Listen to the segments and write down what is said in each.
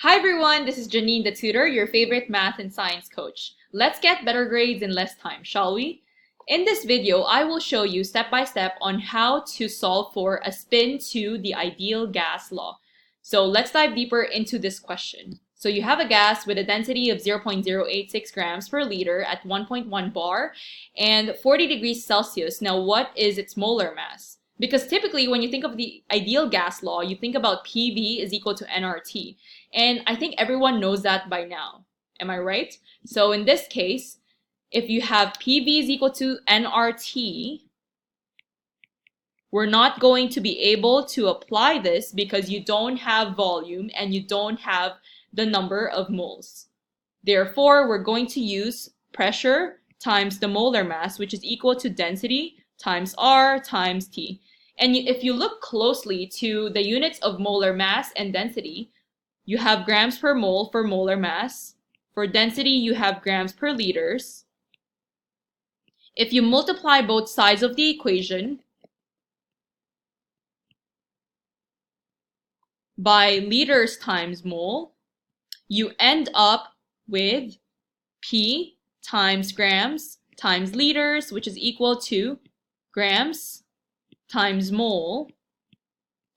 Hi everyone, this is Janine the Tutor, your favorite math and science coach. Let's get better grades in less time, shall we? In this video, I will show you step by step on how to solve for a spin to the ideal gas law. So let's dive deeper into this question. So you have a gas with a density of 0.086 grams per liter at 1.1 bar and 40 degrees Celsius. Now what is its molar mass? Because typically when you think of the ideal gas law, you think about PV is equal to nRT. And I think everyone knows that by now. Am I right? So in this case, if you have PV is equal to nRT, we're not going to be able to apply this because you don't have volume and you don't have the number of moles. Therefore, we're going to use pressure times the molar mass, which is equal to density times R times T. And if you look closely to the units of molar mass and density, you have grams per mole for molar mass. For density, you have grams per liters. If you multiply both sides of the equation by liters times mole, you end up with P times grams times liters, which is equal to grams times mole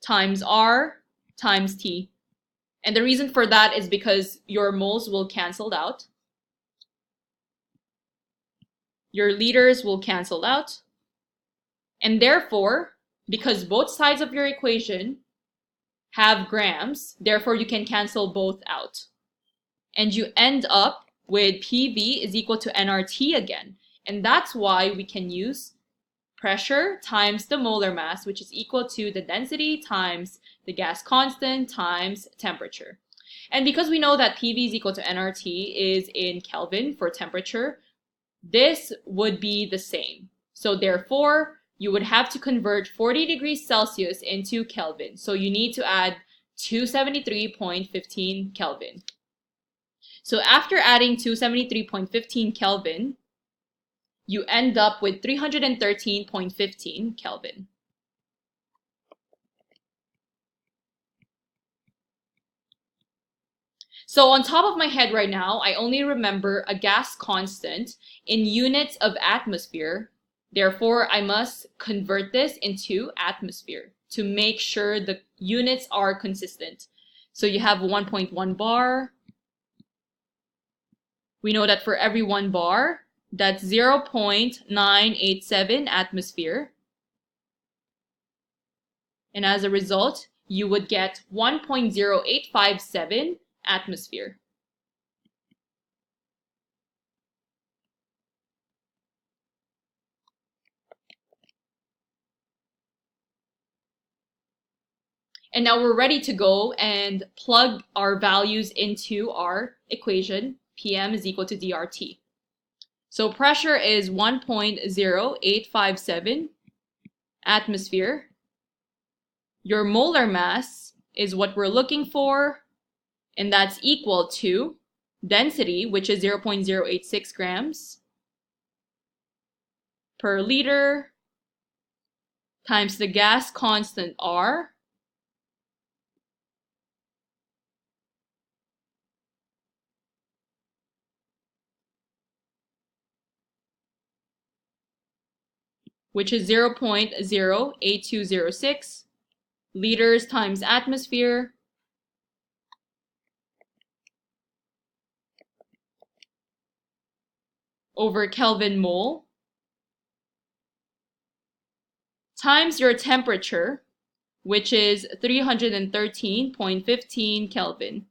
times R times T. And the reason for that is because your moles will cancel out. Your liters will cancel out. And therefore, because both sides of your equation have grams, therefore you can cancel both out. And you end up with PV is equal to nRT again. And that's why we can use pressure times the molar mass, which is equal to the density times the gas constant times temperature. And because we know that PV is equal to nRT is in Kelvin for temperature, this would be the same. So therefore, you would have to convert 40 degrees Celsius into Kelvin. So you need to add 273.15 Kelvin. So after adding 273.15 Kelvin, you end up with 313.15 Kelvin. So on top of my head right now, I only remember a gas constant in units of atmosphere. Therefore, I must convert this into atmosphere to make sure the units are consistent. So you have 1.1 bar. We know that for every 1 bar, that's 0.987 atmosphere. And as a result, you would get 1.0857 atmosphere. And now we're ready to go and plug our values into our equation. PM is equal to DRT. So pressure is 1.0857 atmosphere. Your molar mass is what we're looking for, and that's equal to density, which is 0.086 grams per liter, times the gas constant R, which is 0.08206 liters times atmosphere, over Kelvin mole, times your temperature, which is 313.15 Kelvin.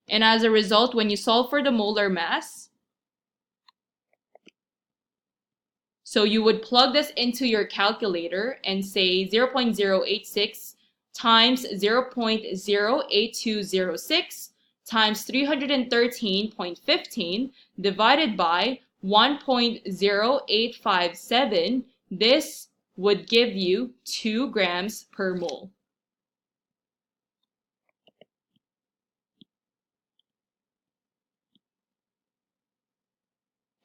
And as a result, when you solve for the molar mass, so you would plug this into your calculator and say 0.086 times 0.08206 times 313.15 divided by 1.0857. This would give you 2 grams per mole.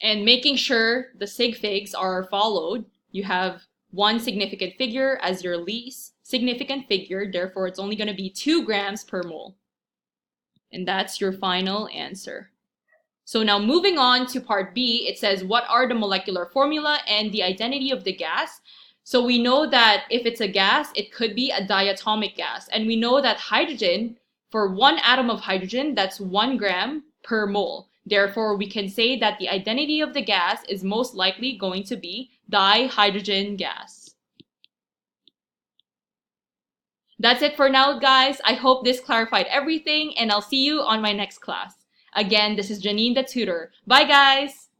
And making sure the sig figs are followed, you have one significant figure as your least significant figure, therefore it's only going to be 2 grams per mole. And that's your final answer. So now moving on to part B, it says what are the molecular formula and the identity of the gas? So we know that if it's a gas, it could be a diatomic gas. And we know that hydrogen, for one atom of hydrogen, that's 1 gram per mole. Therefore, we can say that the identity of the gas is most likely going to be dihydrogen gas. That's it for now, guys. I hope this clarified everything, and I'll see you on my next class. Again, this is Janine the Tutor. Bye, guys!